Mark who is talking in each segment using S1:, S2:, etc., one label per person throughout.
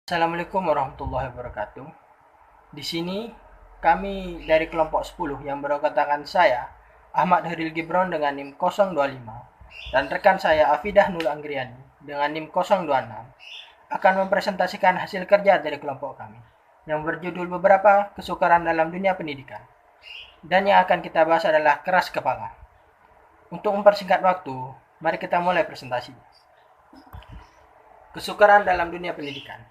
S1: Assalamualaikum warahmatullahi wabarakatuh. Di sini kami dari kelompok 10 yang beranggotakan saya, Ahmad Heril Gibron dengan NIM 025 dan rekan saya Afidah Nur Anggriani dengan NIM 026 akan mempresentasikan hasil kerja dari kelompok kami yang berjudul beberapa kesukaran dalam dunia pendidikan. Dan yang akan kita bahas adalah keras kepala. Untuk mempersingkat waktu, mari kita mulai presentasi. Kesukaran dalam dunia pendidikan.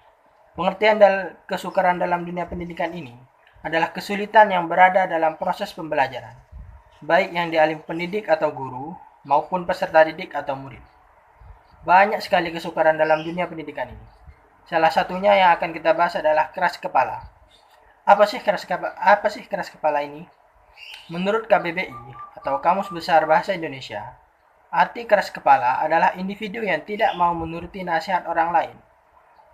S1: Pengertian kesukaran dalam dunia pendidikan ini adalah kesulitan yang berada dalam proses pembelajaran, baik yang dialami pendidik atau guru, maupun peserta didik atau murid. Banyak sekali kesukaran dalam dunia pendidikan ini. Salah satunya yang akan kita bahas adalah keras kepala. Apa sih keras kepala ini? Menurut KBBI atau Kamus Besar Bahasa Indonesia, arti keras kepala adalah individu yang tidak mau menuruti nasihat orang lain.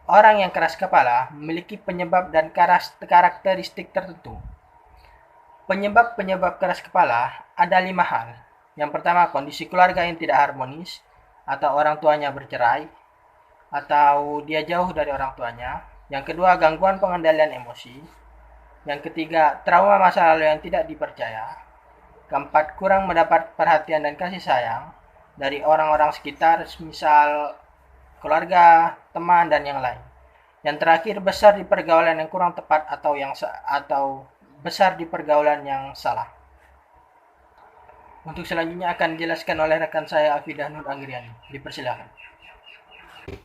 S1: Orang yang keras kepala memiliki penyebab dan karakteristik tertentu. Penyebab keras kepala ada 5 hal. Yang pertama, kondisi keluarga yang tidak harmonis, atau orang tuanya bercerai, atau dia jauh dari orang tuanya. Yang kedua, gangguan pengendalian emosi. Yang ketiga, trauma masa lalu yang tidak dipercaya. Keempat, kurang mendapat perhatian dan kasih sayang dari orang-orang sekitar, misal keluarga, teman, dan yang lain. Yang terakhir, besar di pergaulan yang kurang tepat atau besar di pergaulan yang salah. Untuk selanjutnya akan dijelaskan oleh rekan saya Afidah Nur Anggriani. Dipersilakan.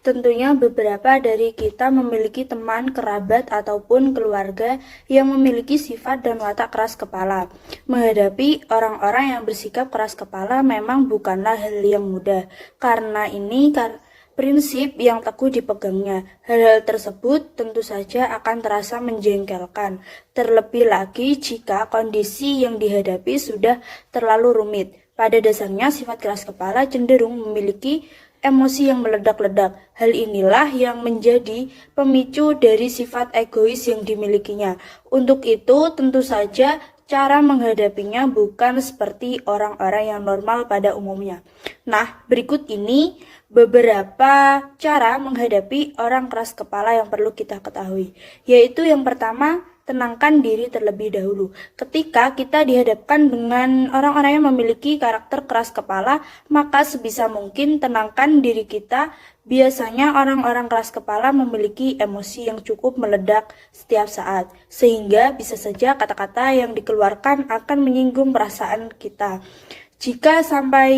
S2: Tentunya beberapa dari kita memiliki teman, kerabat, ataupun keluarga yang memiliki sifat dan watak keras kepala. Menghadapi orang-orang yang bersikap keras kepala memang bukanlah hal yang mudah. Karena ini prinsip yang teguh dipegangnya. Hal-hal tersebut tentu saja akan terasa menjengkelkan. Terlebih lagi jika kondisi yang dihadapi sudah terlalu rumit. Pada dasarnya sifat keras kepala cenderung memiliki emosi yang meledak-ledak. Hal inilah yang menjadi pemicu dari sifat egois yang dimilikinya. Untuk itu, tentu saja cara menghadapinya bukan seperti orang-orang yang normal pada umumnya. Nah, berikut ini beberapa cara menghadapi orang keras kepala yang perlu kita ketahui. Yaitu yang pertama, tenangkan diri terlebih dahulu. Ketika kita dihadapkan dengan orang-orang yang memiliki karakter keras kepala, maka sebisa mungkin tenangkan diri kita. Biasanya orang-orang keras kepala memiliki emosi yang cukup meledak setiap saat, sehingga bisa saja kata-kata yang dikeluarkan akan menyinggung perasaan kita. Jika sampai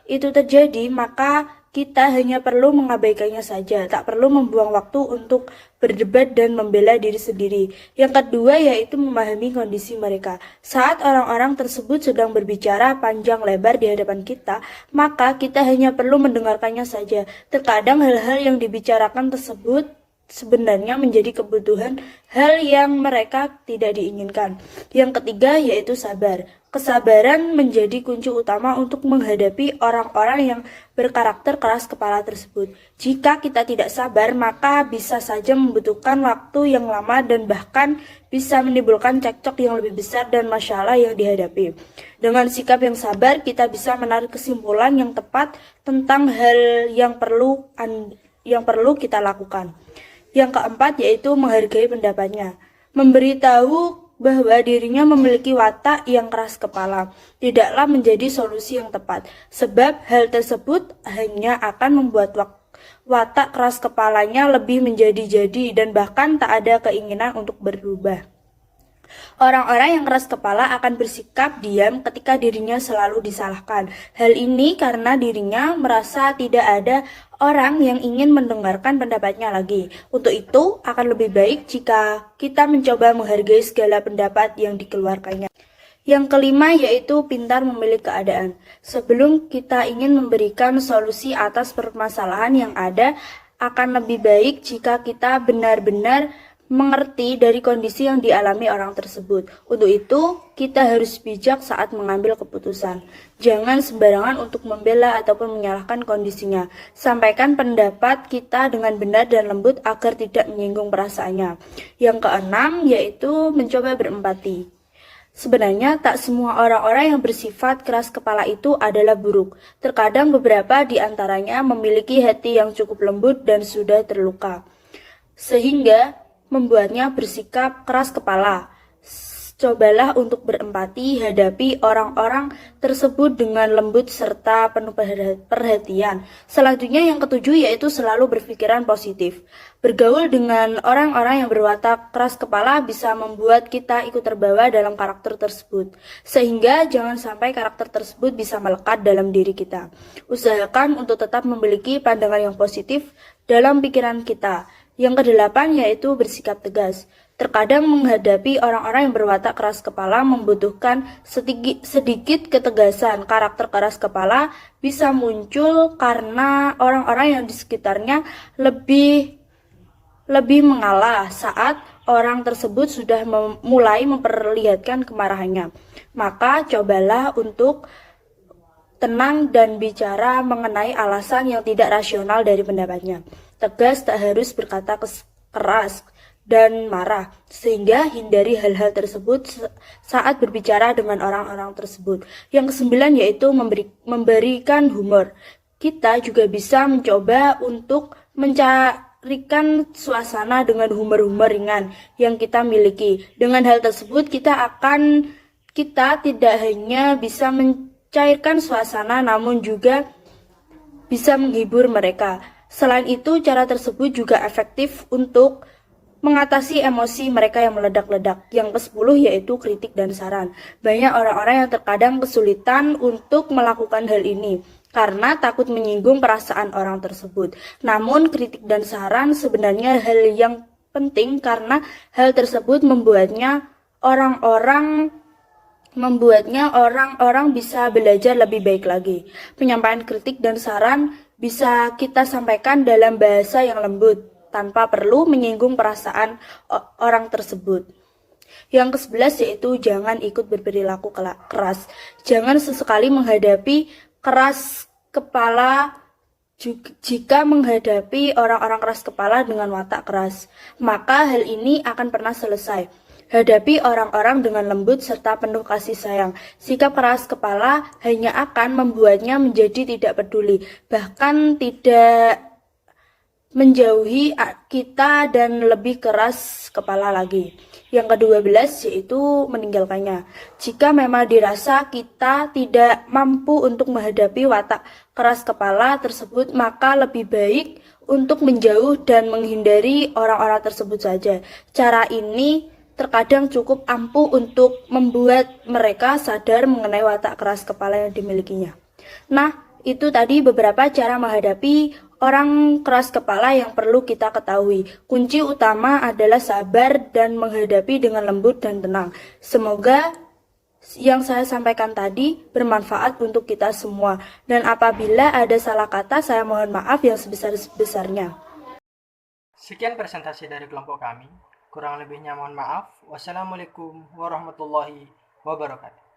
S2: itu terjadi, maka kita hanya perlu mengabaikannya saja, tak perlu membuang waktu untuk berdebat dan membela diri sendiri. Yang kedua yaitu memahami kondisi mereka. Saat orang-orang tersebut sedang berbicara panjang lebar di hadapan kita, maka kita hanya perlu mendengarkannya saja. Terkadang hal-hal yang dibicarakan tersebut sebenarnya menjadi kebutuhan hal yang mereka tidak diinginkan. Yang ketiga yaitu sabar. Kesabaran menjadi kunci utama untuk menghadapi orang-orang yang berkarakter keras kepala tersebut. Jika kita tidak sabar, maka bisa saja membutuhkan waktu yang lama dan bahkan bisa menimbulkan cekcok yang lebih besar dan masalah yang dihadapi. Dengan sikap yang sabar, kita bisa menarik kesimpulan yang tepat tentang hal yang perlu kita lakukan. Yang keempat yaitu menghargai pendapatnya. Memberitahu bahwa dirinya memiliki watak yang keras kepala tidaklah menjadi solusi yang tepat, sebab hal tersebut hanya akan membuat watak keras kepalanya lebih menjadi-jadi dan bahkan tak ada keinginan untuk berubah. Orang-orang yang keras kepala akan bersikap diam ketika dirinya selalu disalahkan. Hal ini karena dirinya merasa tidak ada orang yang ingin mendengarkan pendapatnya lagi. Untuk itu, akan lebih baik jika kita mencoba menghargai segala pendapat yang dikeluarkannya. Yang kelima yaitu pintar memilih keadaan. Sebelum kita ingin memberikan solusi atas permasalahan yang ada, akan lebih baik jika kita benar-benar mengerti dari kondisi yang dialami orang tersebut. Untuk itu, kita harus bijak saat mengambil keputusan. Jangan sembarangan untuk membela ataupun menyalahkan kondisinya. Sampaikan pendapat kita dengan benar dan lembut agar tidak menyinggung perasaannya. Yang keenam yaitu mencoba berempati. Sebenarnya tak semua orang-orang yang bersifat keras kepala itu adalah buruk. Terkadang beberapa di antaranya memiliki hati yang cukup lembut dan sudah terluka. sehingga membuatnya bersikap keras kepala. Cobalah untuk berempati, hadapi orang-orang tersebut dengan lembut serta penuh perhatian. Selanjutnya yang ketujuh yaitu selalu berpikiran positif. Bergaul dengan orang-orang yang berwatak keras kepala bisa membuat kita ikut terbawa dalam karakter tersebut. Sehingga jangan sampai karakter tersebut bisa melekat dalam diri kita. Usahakan untuk tetap memiliki pandangan yang positif dalam pikiran kita. Yang kedelapan yaitu bersikap tegas. Terkadang menghadapi orang-orang yang berwatak keras kepala membutuhkan sedikit ketegasan. Karakter keras kepala bisa muncul karena orang-orang yang di sekitarnya lebih mengalah saat orang tersebut sudah mulai memperlihatkan kemarahannya. Maka cobalah untuk tenang dan bicara mengenai alasan yang tidak rasional dari pendapatnya. Tegas tak harus berkata keras dan marah, sehingga hindari hal-hal tersebut saat berbicara dengan orang-orang tersebut. Yang kesembilan yaitu memberikan humor. Kita juga bisa mencoba untuk mencarikan suasana dengan humor-humor ringan yang kita miliki. Dengan hal tersebut kita tidak hanya bisa mencairkan suasana namun juga bisa menghibur mereka. Selain itu, cara tersebut juga efektif untuk mengatasi emosi mereka yang meledak-ledak. Yang ke-10 yaitu kritik dan saran. Banyak orang-orang yang terkadang kesulitan untuk melakukan hal ini karena takut menyinggung perasaan orang tersebut. Namun kritik dan saran sebenarnya hal yang penting karena hal tersebut membuatnya orang-orang bisa belajar lebih baik lagi. Penyampaian kritik dan saran bisa kita sampaikan dalam bahasa yang lembut tanpa perlu menyinggung perasaan orang tersebut. Yang ke-11 yaitu jangan ikut berperilaku keras. Jangan sesekali menghadapi keras kepala. Jika menghadapi orang-orang keras kepala dengan watak keras, maka hal ini akan pernah selesai. Hadapi orang-orang dengan lembut serta penuh kasih sayang. Sikap keras kepala hanya akan membuatnya menjadi tidak peduli, bahkan tidak menjauhi kita dan lebih keras kepala lagi. Yang ke-12 yaitu meninggalkannya. Jika memang dirasa kita tidak mampu untuk menghadapi watak keras kepala tersebut, maka lebih baik untuk menjauh dan menghindari orang-orang tersebut saja. Cara ini terkadang cukup ampuh untuk membuat mereka sadar mengenai watak keras kepala yang dimilikinya. Nah, itu tadi beberapa cara menghadapi orang keras kepala yang perlu kita ketahui. Kunci utama adalah sabar dan menghadapi dengan lembut dan tenang. Semoga yang saya sampaikan tadi bermanfaat untuk kita semua. Dan apabila ada salah kata, saya mohon maaf yang sebesar-besarnya.
S1: Sekian presentasi dari kelompok kami. Kurang lebihnya mohon maaf. Wassalamualaikum warahmatullahi wabarakatuh.